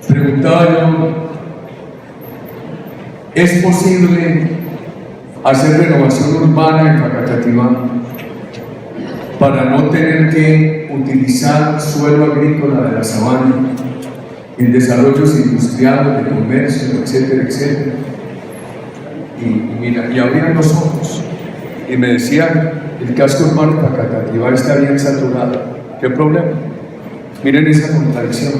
Preguntaba yo, ¿es posible hacer renovación urbana en Facatativá para no tener que utilizar suelo agrícola de la sabana en desarrollos industriales, de comercio, etcétera, etcétera? Y abrían los ojos y me decían, el casco urbano de Facatativá está bien saturado. ¿Qué problema? Miren esa contradicción.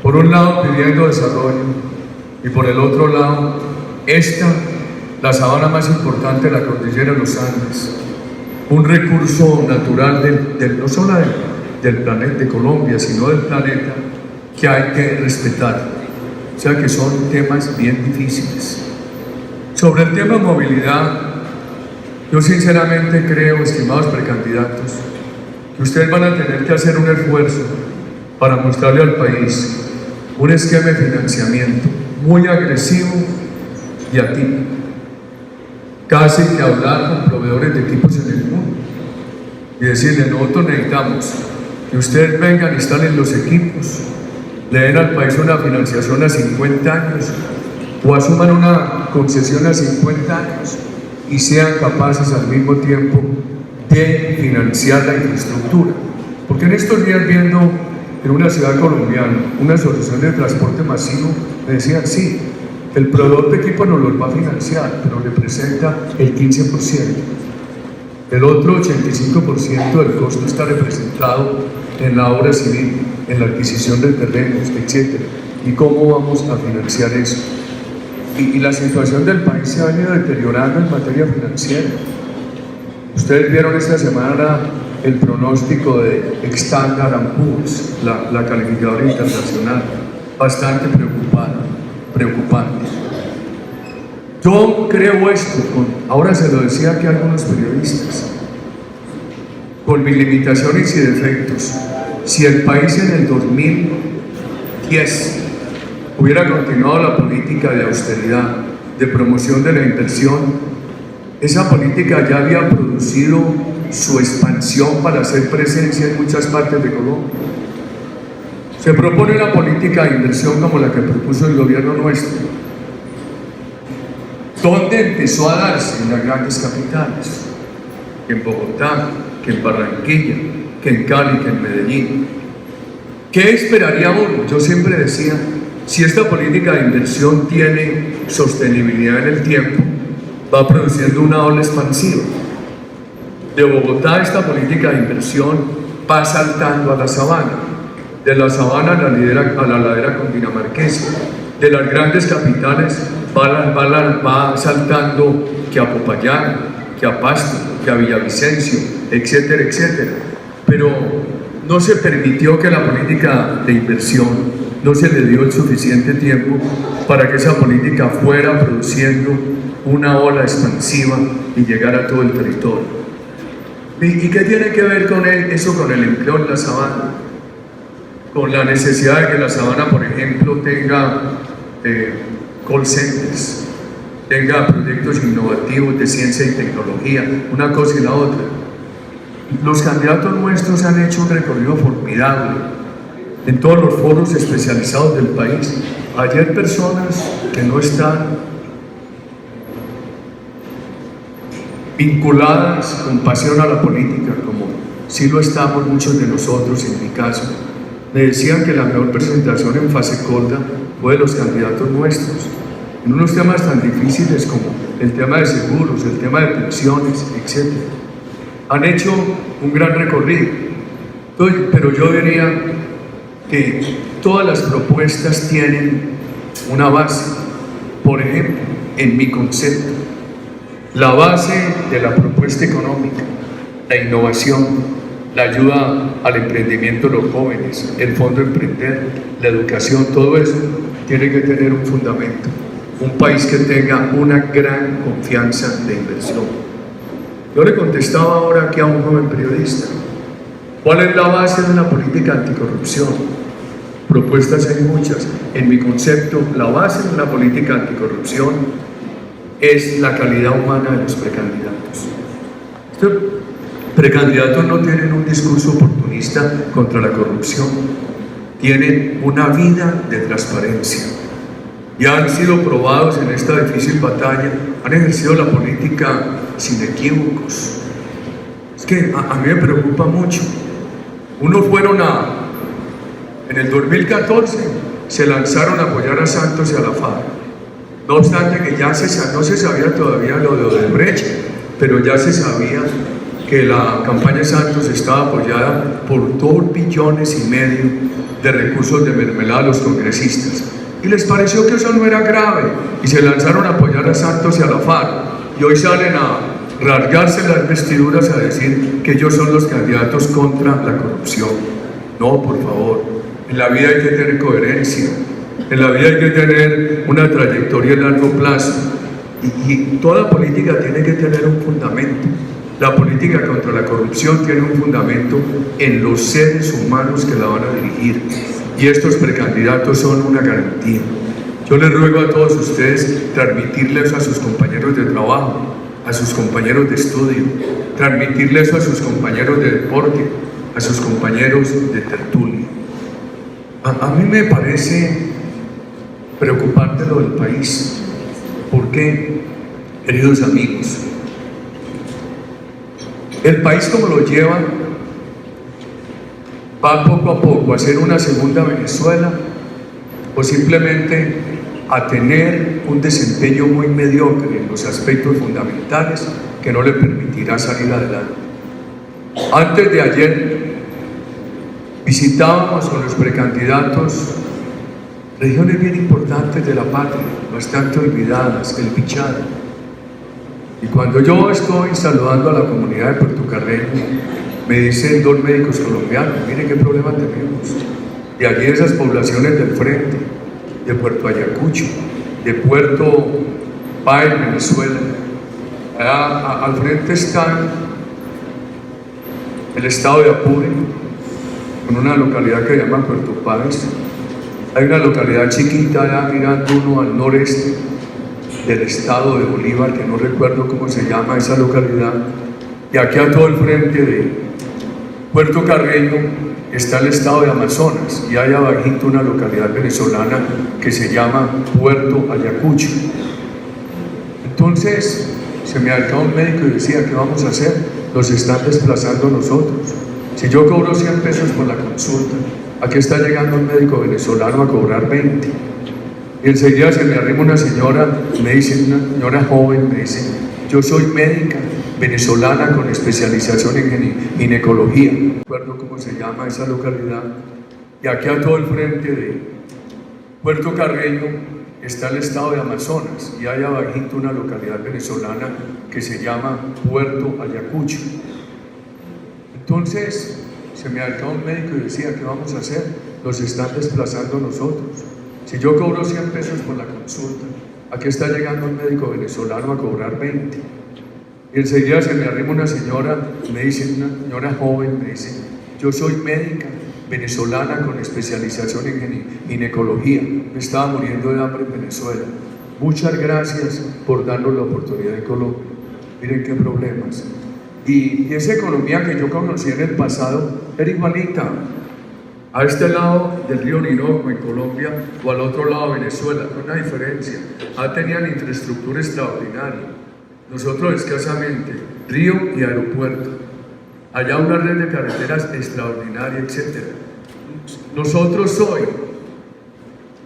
Por un lado pidiendo desarrollo y por el otro lado la sabana más importante de la cordillera de los Andes, un recurso natural no solo del planeta de Colombia, sino del planeta, que hay que respetar. O sea que son temas bien difíciles. Sobre el tema movilidad, yo sinceramente creo, estimados precandidatos, que ustedes van a tener que hacer un esfuerzo para mostrarle al país un esquema de financiamiento muy agresivo y atípico. Casi que hablar con proveedores de equipos en el mundo y decirle, nosotros necesitamos que ustedes vengan, instalen los equipos, le den al país una financiación a 50 años o asuman una concesión a 50 años y sean capaces al mismo tiempo de financiar la infraestructura. Porque en estos días, viendo en una ciudad colombiana una solución de transporte masivo, me decían, sí, el proveedor de equipo nos los va a financiar, pero le presenta el 15%. El otro 85% del costo está representado en la obra civil, en la adquisición de terrenos, etc. ¿Y cómo vamos a financiar eso? Y la situación del país se ha venido deteriorando en materia financiera. Ustedes vieron esta semana el pronóstico de Standard & Poor's, la calificadora internacional, bastante preocupante. Yo creo esto, ahora se lo decía aquí a algunos periodistas, con mis limitaciones y defectos. Si el país en el 2010 hubiera continuado la política de austeridad, de promoción de la inversión, esa política ya había producido su expansión para hacer presencia en muchas partes de Colombia. Se propone una política de inversión como la que propuso el gobierno nuestro, donde empezó a darse en las grandes capitales, que en Bogotá, que en Barranquilla, que en Cali, que en Medellín. ¿Qué esperaría uno? Yo siempre decía, si esta política de inversión tiene sostenibilidad en el tiempo, va produciendo una ola expansiva. De Bogotá, esta política de inversión va saltando a la sabana, de la sabana a la ladera cundinamarquesa, de las grandes capitales va saltando que a Popayán, que a Pasto, que a Villavicencio, etcétera, etcétera. Pero no se permitió que la política de inversión, no se le dio el suficiente tiempo para que esa política fuera produciendo una ola expansiva y llegara a todo el territorio. ¿Y qué tiene que ver con eso con el empleo en la sabana? Con la necesidad de que la sabana, por ejemplo, tenga call centers, tenga proyectos innovativos de ciencia y tecnología, una cosa y la otra. Los candidatos nuestros han hecho un recorrido formidable en todos los foros especializados del país. Ayer personas que no están vinculadas con pasión a la política, como sí lo estamos muchos de nosotros, en mi caso, me decían que la mejor presentación en fase corta fue de los candidatos nuestros, en unos temas tan difíciles como el tema de seguros, el tema de pensiones, etc. Han hecho un gran recorrido, pero yo diría que todas las propuestas tienen una base. Por ejemplo, en mi concepto, la base de la propuesta económica, la innovación, la ayuda al emprendimiento de los jóvenes, el fondo Emprender, la educación, todo eso tiene que tener un fundamento. Un país que tenga una gran confianza de inversión. Yo le contestaba ahora aquí a un joven periodista, ¿cuál es la base de una política anticorrupción? Propuestas hay muchas. En mi concepto, la base de una política anticorrupción es la calidad humana de los precandidatos. Estos precandidatos no tienen un discurso oportunista contra la corrupción. tienen una vida de transparencia y han sido probados en esta difícil batalla, han ejercido la política sin equívocos. Es que a mí me preocupa mucho. Unos fueron en el 2014, se lanzaron a apoyar a Santos y a la FARC. No obstante que ya no se sabía todavía lo de Odebrecht, pero ya se sabía que la campaña Santos estaba apoyada por 2,5 billones de recursos de mermelada a los congresistas. Y les pareció que eso no era grave y se lanzaron a apoyar a Santos y a la FARC. Y hoy salen a rasgarse las vestiduras a decir que ellos son los candidatos contra la corrupción. No, por favor, en la vida hay que tener coherencia, en la vida hay que tener una trayectoria a largo plazo y toda política tiene que tener un fundamento. La política contra la corrupción tiene un fundamento en los seres humanos que la van a dirigir y estos precandidatos son una garantía. Yo les ruego a todos ustedes transmitirles a sus compañeros de trabajo, a sus compañeros de estudio, transmitirles a sus compañeros de deporte, a sus compañeros de tertulia. A mí me parece preocupante lo del país. ¿Por qué, queridos amigos? El país como lo lleva va poco a poco a ser una segunda Venezuela o simplemente a tener un desempeño muy mediocre en los aspectos fundamentales que no le permitirá salir adelante. Antes de ayer visitábamos con los precandidatos regiones bien importantes de la patria, bastante olvidadas, el Bichada. Y cuando yo estoy saludando a la comunidad de Puerto Carreño, me dicen 2 médicos colombianos, miren qué problema tenemos. Y allí esas poblaciones del frente, de Puerto Ayacucho, de Puerto Páez, Venezuela. Al frente está el estado de Apure, con una localidad que se llama Puerto Páez. Hay una localidad chiquita allá mirando uno al noreste del estado de Bolívar, que no recuerdo cómo se llama esa localidad. Y aquí a todo el frente de Puerto Carreño está el estado de Amazonas y hay abajito una localidad venezolana que se llama Puerto Ayacucho. Entonces se me acercaba un médico y decía, ¿qué vamos a hacer? Los están desplazando nosotros. Si yo cobro 100 pesos por la consulta, aquí está llegando un médico venezolano a cobrar 20. Y enseguida se me arrima una señora, me dice, una señora joven, me dice, yo soy médica venezolana con especialización en ginecología. No recuerdo cómo se llama esa localidad. Y aquí a todo el frente de Puerto Carreño está el estado de Amazonas y hay abajito una localidad venezolana que se llama Puerto Ayacucho. Entonces se me acercaba un médico y decía, ¿qué vamos a hacer? Los están desplazando nosotros. Si yo cobro 100 pesos por la consulta, aquí está llegando un médico venezolano a cobrar 20. Y enseguida se me arrima una señora, me dice, una señora joven, me dice, yo soy médica venezolana con especialización en ginecología. Me estaba muriendo de hambre en Venezuela. Muchas gracias por darnos la oportunidad en Colombia. Miren qué problemas. Y esa economía que yo conocí en el pasado era igualita. A este lado del río Orinoco en Colombia o al otro lado de Venezuela, con una diferencia. Tenían infraestructura extraordinaria. Nosotros escasamente, río y aeropuerto. Allá una red de carreteras extraordinaria, etc. Nosotros hoy,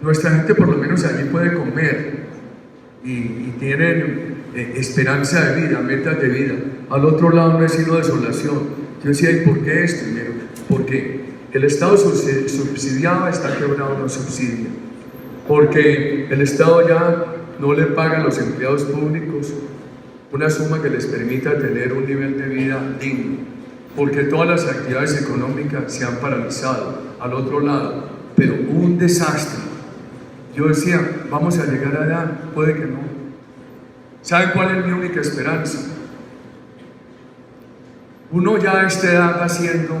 nuestra gente por lo menos allí puede comer y tienen esperanza de vida, metas de vida. Al otro lado no ha sido desolación. Yo decía, ¿y por qué esto? Porque el Estado subsidiaba, está quebrado, no subsidia. Porque el Estado ya no le paga a los empleados públicos una suma que les permita tener un nivel de vida digno. Porque todas las actividades económicas se han paralizado. Al otro lado, pero un desastre. Yo decía, vamos a llegar allá, puede que no. ¿Saben cuál es mi única esperanza? Uno ya a esta edad haciendo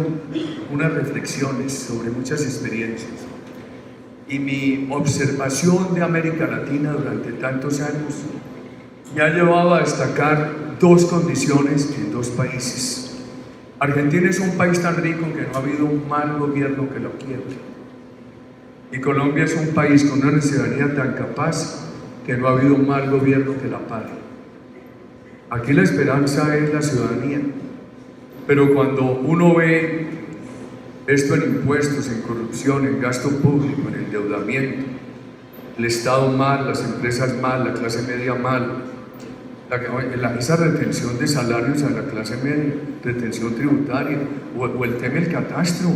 unas reflexiones sobre muchas experiencias y mi observación de América Latina durante tantos años me ha llevado a destacar 2 condiciones en 2 países. Argentina es un país tan rico que no ha habido un mal gobierno que lo quiebre. Y Colombia es un país con una ciudadanía tan capaz que no ha habido un mal gobierno que la pare. Aquí la esperanza es la ciudadanía. Pero cuando uno ve esto en impuestos, en corrupción, en gasto público, en endeudamiento, el Estado mal, las empresas mal, la clase media mal, esa retención de salarios a la clase media, retención tributaria, o el tema del catastro.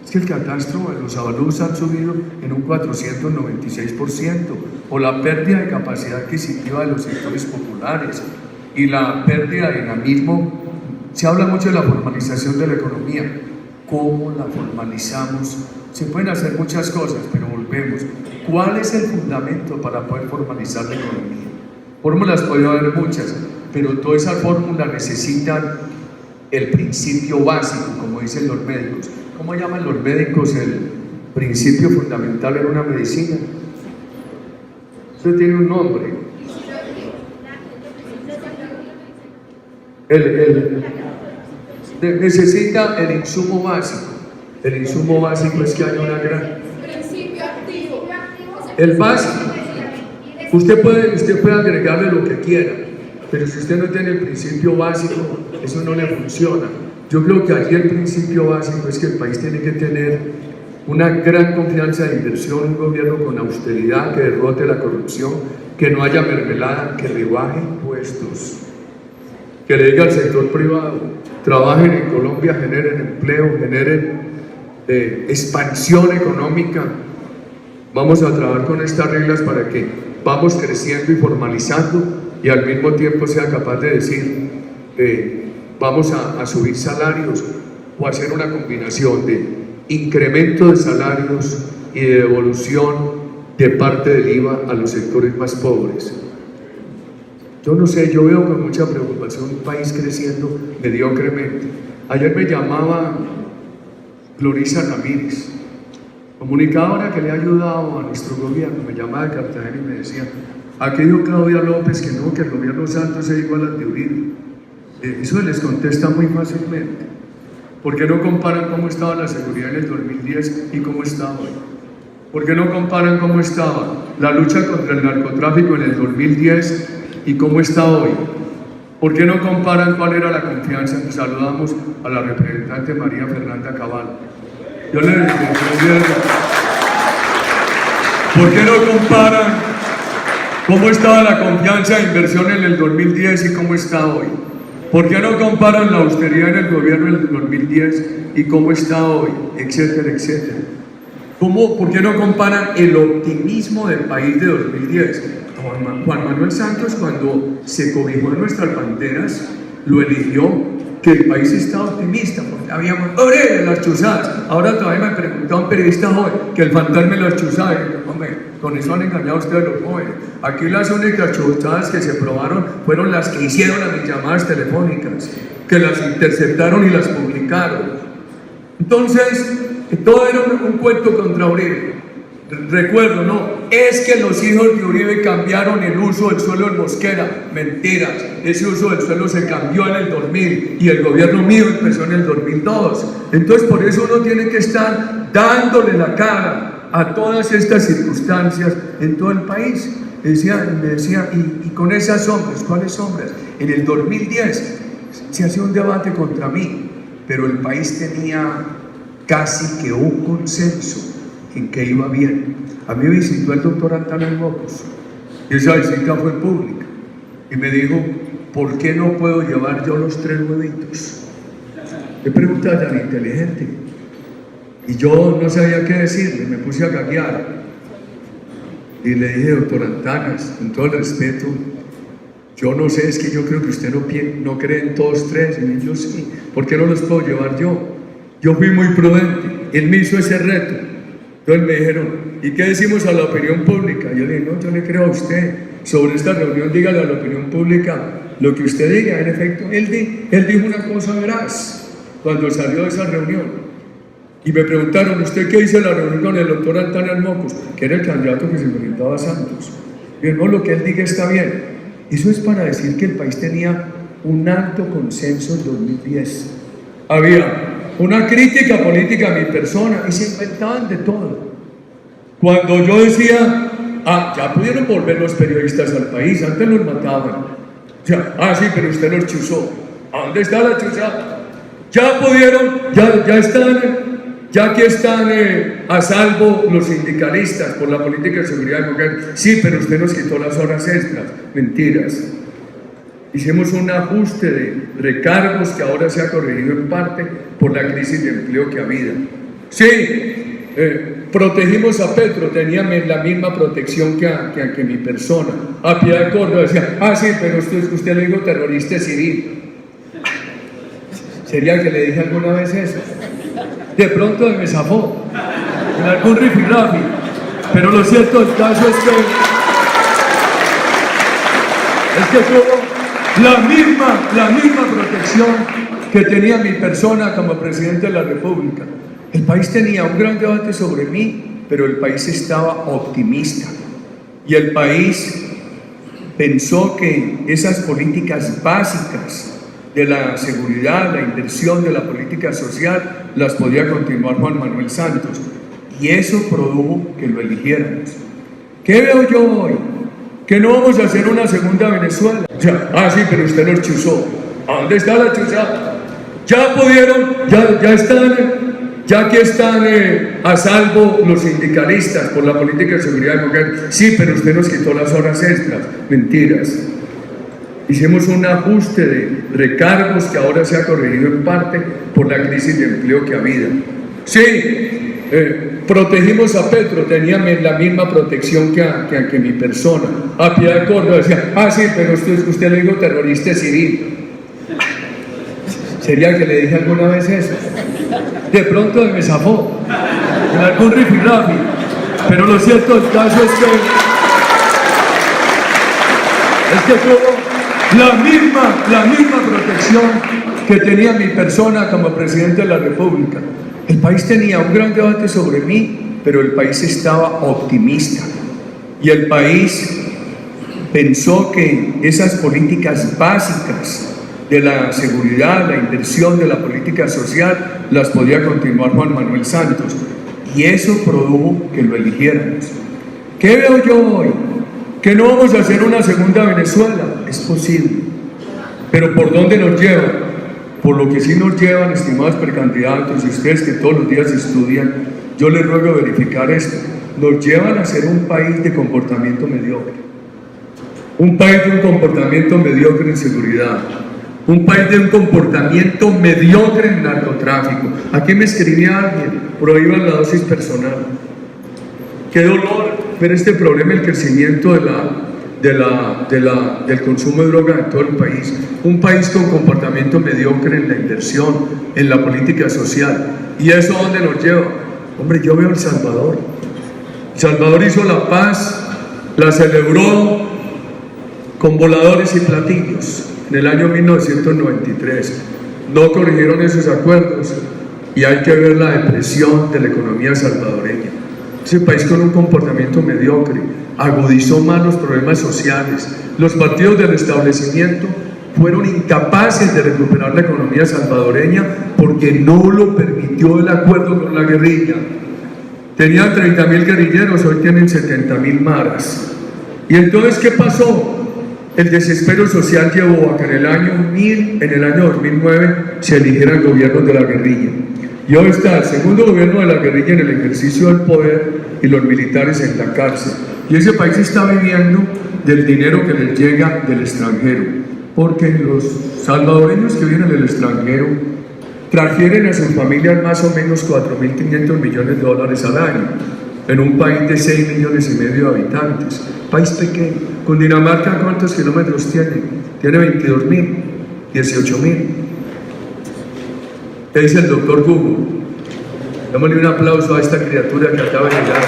Es que el catastro, los avalúos han subido en un 496%, o la pérdida de capacidad adquisitiva de los sectores populares y la pérdida de dinamismo. Se habla mucho de la formalización de la economía. ¿Cómo la formalizamos? Se pueden hacer muchas cosas, pero volvemos. ¿Cuál es el fundamento para poder formalizar la economía? Fórmulas puede haber muchas, pero todas esas fórmulas necesitan el principio básico, como dicen los médicos. ¿Cómo llaman los médicos el principio fundamental en una medicina? Eso tiene un nombre. Necesita el insumo básico. El insumo básico es que haya una gran... Principio activo. El básico. Usted puede agregarle lo que quiera, pero si usted no tiene el principio básico, eso no le funciona. Yo creo que allí el principio básico es que el país tiene que tener una gran confianza de inversión, un gobierno con austeridad, que derrote la corrupción, que no haya mermelada, que rebaje impuestos, que le diga al sector privado: trabajen en Colombia, generen empleo, generen expansión económica. Vamos a trabajar con estas reglas para que vamos creciendo y formalizando, y al mismo tiempo sea capaz de decir vamos a subir salarios, o hacer una combinación de incremento de salarios y de devolución de parte del IVA a los sectores más pobres. Yo no sé, yo veo con mucha preocupación un país creciendo mediocremente. Ayer me llamaba Glorisa Ramírez, comunicadora que le ha ayudado a nuestro gobierno, me llamaba de Cartagena y me decía: aquí dijo Claudia López que no, que el gobierno Santos es igual al de Uribe. Eso les contesta muy fácilmente. ¿Por qué no comparan cómo estaba la seguridad en el 2010 y cómo está hoy? ¿Por qué no comparan cómo estaba la lucha contra el narcotráfico en el 2010 y cómo está hoy? ¿Por qué no comparan cuál era la confianza? Saludamos a la representante María Fernanda Cabal. Yo le digo, ¿por qué no comparan cómo estaba la confianza de inversión en el 2010 y cómo está hoy? ¿Por qué no comparan la austeridad en el gobierno en el 2010 y cómo está hoy? Etcétera, etcétera. ¿Por qué no comparan el optimismo del país de 2010? Juan Manuel Santos, cuando se cobijó en nuestras banderas, lo eligió, que el país está optimista, porque habíamos ¡ore! Las chuzadas. Ahora todavía me preguntó un periodista joven que el fantasma de las chuzadas. Hombre, con eso han engañado a ustedes los jóvenes. Aquí las únicas chuzadas que se probaron fueron las que hicieron las llamadas telefónicas, que las interceptaron y las publicaron. Entonces, todo era un cuento contra Uribe. Recuerdo, no, es que los hijos de Uribe cambiaron el uso del suelo en Mosquera. Mentiras, ese uso del suelo se cambió en el 2000 y el gobierno mío empezó en el 2002. Entonces, por eso uno tiene que estar dándole la cara a todas estas circunstancias en todo el país. Me decía, y con esas sombras, ¿cuáles sombras? En el 2010 se hacía un debate contra mí, pero el país tenía casi que un consenso en que iba bien. A mí me visitó el doctor Antanas Mocos, y esa visita fue pública, y me dijo: ¿por qué no puedo llevar yo los 3 huevitos? Qué pregunta tan inteligente. Y yo no sabía qué decirle, me puse a gaguear y le dije: doctor Antanas, con todo el respeto, yo no sé, es que yo creo que usted no cree en todos 3. Y me dijo: sí, ¿por qué no los puedo llevar yo? Yo fui muy prudente, él me hizo ese reto. Entonces me dijeron: ¿y qué decimos a la opinión pública? Yo le dije: no, yo le creo a usted. Sobre esta reunión, dígale a la opinión pública lo que usted diga. En efecto, él dijo una cosa veraz cuando salió de esa reunión. Y me preguntaron: ¿usted qué hizo en la reunión con el doctor Antanas Mocos? Que era el candidato que se enfrentaba a Santos. Y yo: no, lo que él diga está bien. Eso es para decir que el país tenía un alto consenso en 2010. Había una crítica política a mi persona y se inventaban de todo. Cuando yo decía, ya pudieron volver los periodistas al país, antes los mataban. O sea, sí, pero usted los chuzó. ¿A dónde está la chuzada? Ya pudieron, ya que están a salvo los sindicalistas por la política de seguridad del gobierno. Sí, pero usted nos quitó las horas extras. Mentiras. Hicimos un ajuste de recargos que ahora se ha corregido en parte por la crisis de empleo que ha habido. Sí, protegimos a Petro, tenía la misma protección que mi persona. A Piedad Córdoba decía, sí, pero usted le dijo terrorista civil. ¿Sería que le dije alguna vez eso? De pronto me zafó en algún rifirrafi, pero lo cierto del caso es que tuvo la misma protección que tenía mi persona como presidente de la República. El país tenía un gran debate sobre mí, pero el país estaba optimista y el país pensó que esas políticas básicas de la seguridad, la inversión de la política social, las podía continuar Juan Manuel Santos, y eso produjo que lo eligiéramos. ¿Qué veo yo hoy? Que no vamos a hacer una segunda Venezuela. O sea, sí, pero usted los chuzó. ¿A dónde está la chuzada? Ya pudieron, ya que están a salvo los sindicalistas por la política de seguridad del gobierno. Sí, pero usted nos quitó las horas extras. Mentiras. Hicimos un ajuste de recargos que ahora se ha corregido en parte por la crisis de empleo que ha habido. Sí, protegimos a Petro, tenía la misma protección que mi persona. A Piedad Córdoba decía, sí, pero usted le dijo terrorista civil. ¿Sería que le dije alguna vez eso? De pronto me zafó en algún rifirrafi, pero lo cierto del caso es que tuvo la misma protección que tenía mi persona como presidente de la República. El país tenía un gran debate sobre mí, pero el país estaba optimista y el país pensó que esas políticas básicas de la seguridad, la inversión de la política social, las podía continuar Juan Manuel Santos, y eso produjo que lo eligiéramos. ¿Qué veo yo hoy? Que no vamos a hacer una segunda Venezuela. Es posible, pero ¿por dónde nos llevan? Por lo que sí nos llevan, estimados precandidatos, y ustedes que todos los días estudian, yo les ruego verificar esto. Nos llevan a ser un país de comportamiento mediocre, un país de un comportamiento mediocre en seguridad, un país de un comportamiento mediocre en narcotráfico. Aquí me escribía alguien, prohíban la dosis personal. Qué dolor ver este problema, el crecimiento del consumo de droga en todo el país. Un país con comportamiento mediocre en la inversión, en la política social. ¿Y eso a dónde nos lleva? Hombre, yo veo El Salvador. El Salvador hizo la paz, la celebró con voladores y platillos en el año 1993. No corrigieron esos acuerdos y hay que ver la depresión de la economía salvadoreña. Ese país con un comportamiento mediocre agudizó más los problemas sociales. Los partidos del establecimiento fueron incapaces de recuperar la economía salvadoreña porque no lo permitió el acuerdo con la guerrilla. Tenían 30.000 guerrilleros, hoy tienen 70.000 maras. ¿Y entonces qué pasó? El desespero social llevó a que en el año 2009 se eligieran gobiernos de la guerrilla. Y hoy está el segundo gobierno de la guerrilla en el ejercicio del poder y los militares en la cárcel. Y ese país está viviendo del dinero que les llega del extranjero, porque los salvadoreños que viven del extranjero transfieren a sus familias más o menos 4.500 millones de dólares al año, en un país de 6,5 millones de habitantes, país pequeño. Cundinamarca, ¿cuántos kilómetros tiene? Tiene 22.000, 18.000. ¿Qué dice el doctor Google? Démosle un aplauso a esta criatura que acaba de llegar.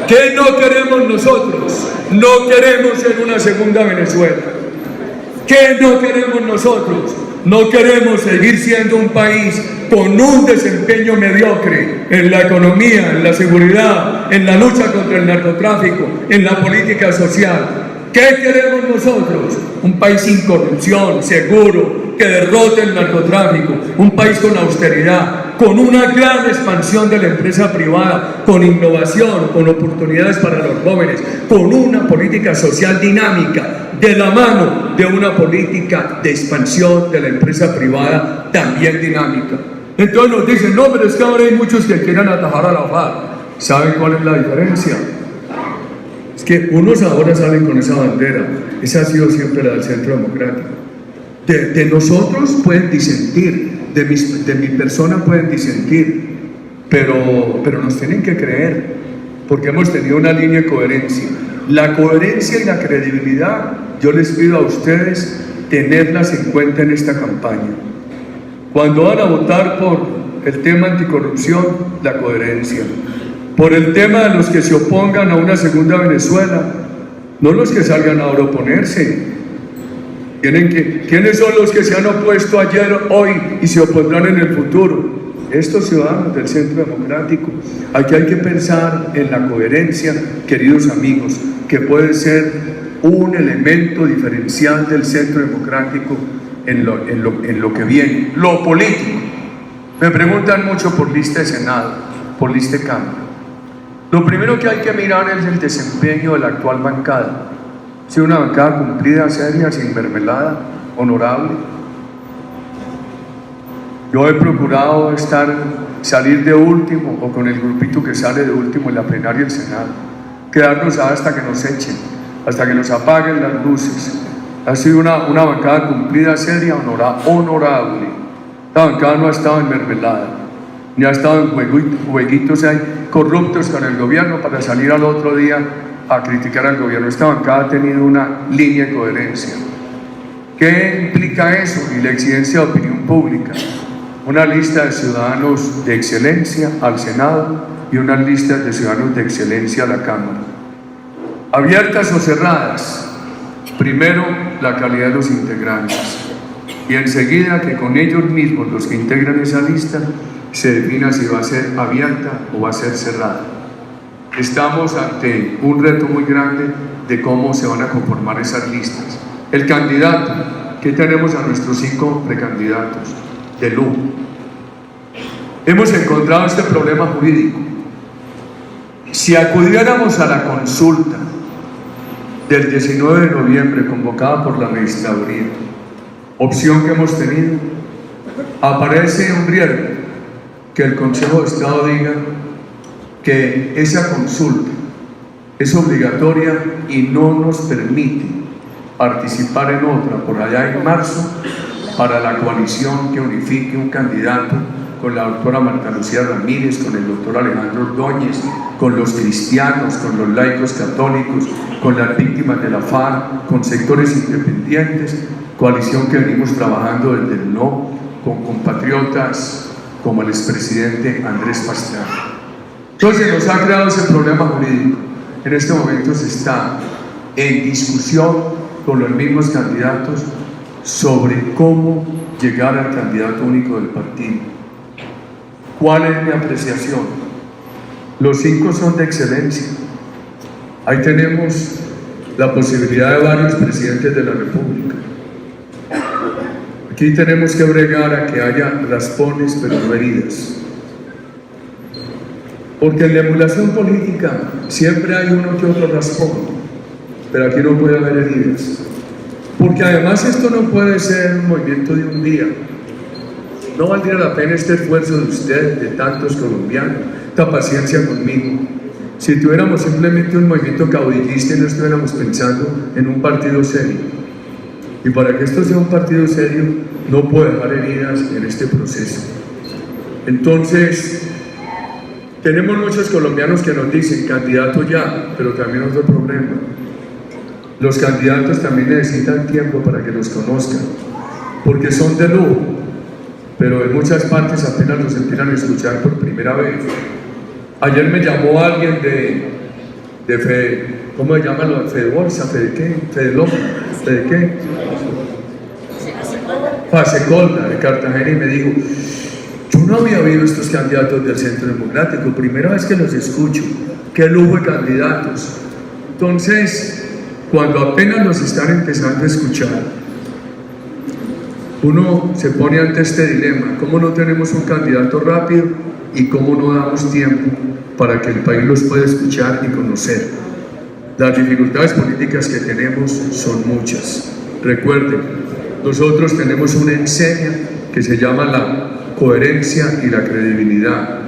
¿Qué no queremos nosotros? No queremos ser una segunda Venezuela. ¿Qué no queremos nosotros? No queremos seguir siendo un país con un desempeño mediocre en la economía, en la seguridad, en la lucha contra el narcotráfico, en la política social. ¿Qué queremos nosotros? Un país sin corrupción, seguro, que derrote el narcotráfico, un país con austeridad, con una gran expansión de la empresa privada, con innovación, con oportunidades para los jóvenes, con una política social dinámica, de la mano de una política de expansión de la empresa privada también dinámica. Entonces nos dicen, no, pero es que ahora hay muchos que quieran atajar a la FARC. ¿Saben cuál es la diferencia? Es que unos ahora salen con esa bandera. Esa ha sido siempre la del Centro Democrático. De nosotros pueden disentir, de mi persona pueden disentir, pero nos tienen que creer, porque hemos tenido una línea de coherencia. La coherencia y la credibilidad, yo les pido a ustedes tenerlas en cuenta en esta campaña. Cuando van a votar por el tema anticorrupción, la coherencia. Por el tema de los que se opongan a una segunda Venezuela, no los que salgan ahora a oponerse. ¿Quiénes son los que se han opuesto ayer, hoy y se opondrán en el futuro? Estos ciudadanos del Centro Democrático. Aquí hay que pensar en la coherencia, queridos amigos, que puede ser un elemento diferencial del Centro Democrático en lo que viene. Lo político. Me preguntan mucho por lista de Senado, por lista de Cámara. Lo primero que hay que mirar es el desempeño de la actual bancada. Si una bancada cumplida, seria, sin mermelada, honorable. Yo he procurado salir de último, o con el grupito que sale de último en la plenaria del Senado, quedarnos hasta que nos echen, hasta que nos apaguen las luces. Ha sido una bancada cumplida, seria, honorable. La bancada no ha estado en mermelada, ni ha estado en jueguitos corruptos con el gobierno para salir al otro día a criticar al gobierno. Esta bancada ha tenido una línea de coherencia. ¿Qué implica eso? Y la exigencia de opinión pública. Una lista de ciudadanos de excelencia al Senado y unas listas de ciudadanos de excelencia a la Cámara. Abiertas o cerradas. Primero, la calidad de los integrantes. Y enseguida que con ellos mismos, los que integran esa lista, se defina si va a ser abierta o va a ser cerrada. Estamos ante un reto muy grande de cómo se van a conformar esas listas. El candidato, que tenemos a nuestros 5 precandidatos de lujo. Hemos encontrado este problema jurídico. Si acudiéramos a la consulta del 19 de noviembre convocada por la registraduría, opción que hemos tenido, aparece un riesgo que el Consejo de Estado diga que esa consulta es obligatoria y no nos permite participar en otra por allá en marzo para la coalición que unifique un candidato con la doctora Marta Lucía Ramírez, con el doctor Alejandro Ordóñez, con los cristianos, con los laicos católicos, con las víctimas de la FARC, con sectores independientes, coalición que venimos trabajando desde el no, con compatriotas como el expresidente Andrés Pastrana. Entonces nos ha creado ese problema jurídico. En este momento se está en discusión con los mismos candidatos sobre cómo llegar al candidato único del partido. ¿Cuál es mi apreciación? Los 5 son de excelencia. Ahí tenemos la posibilidad de varios presidentes de la República. Aquí tenemos que bregar a que haya raspones pero no heridas. Porque en la emulación política siempre hay uno que otro raspón, pero aquí no puede haber heridas. Porque además esto no puede ser un movimiento de un día. No valdría la pena este esfuerzo de ustedes, de tantos colombianos, esta paciencia conmigo. Si tuviéramos simplemente un movimiento caudillista y no estuviéramos pensando en un partido serio. Y para que esto sea un partido serio, no puede dejar heridas en este proceso. Entonces, tenemos muchos colombianos que nos dicen, candidato ya, pero también otro problema. Los candidatos también necesitan tiempo para que los conozcan, porque son de lujo, pero en muchas partes apenas los empiezan a escuchar por primera vez. Ayer me llamó alguien de Fede, ¿cómo se llama? ¿Fede Bolsa? ¿Fede qué? ¿Fede López? ¿Fede qué? Fasecolda, de Cartagena, y me dijo, yo no había oído estos candidatos del Centro Democrático, primera vez que los escucho, qué lujo de candidatos. Entonces, cuando apenas los están empezando a escuchar, Uno se pone ante este dilema: ¿cómo no tenemos un candidato rápido y cómo no damos tiempo para que el país los pueda escuchar y conocer? Las dificultades políticas que tenemos son muchas. Recuerden, nosotros tenemos una enseña que se llama la coherencia y la credibilidad.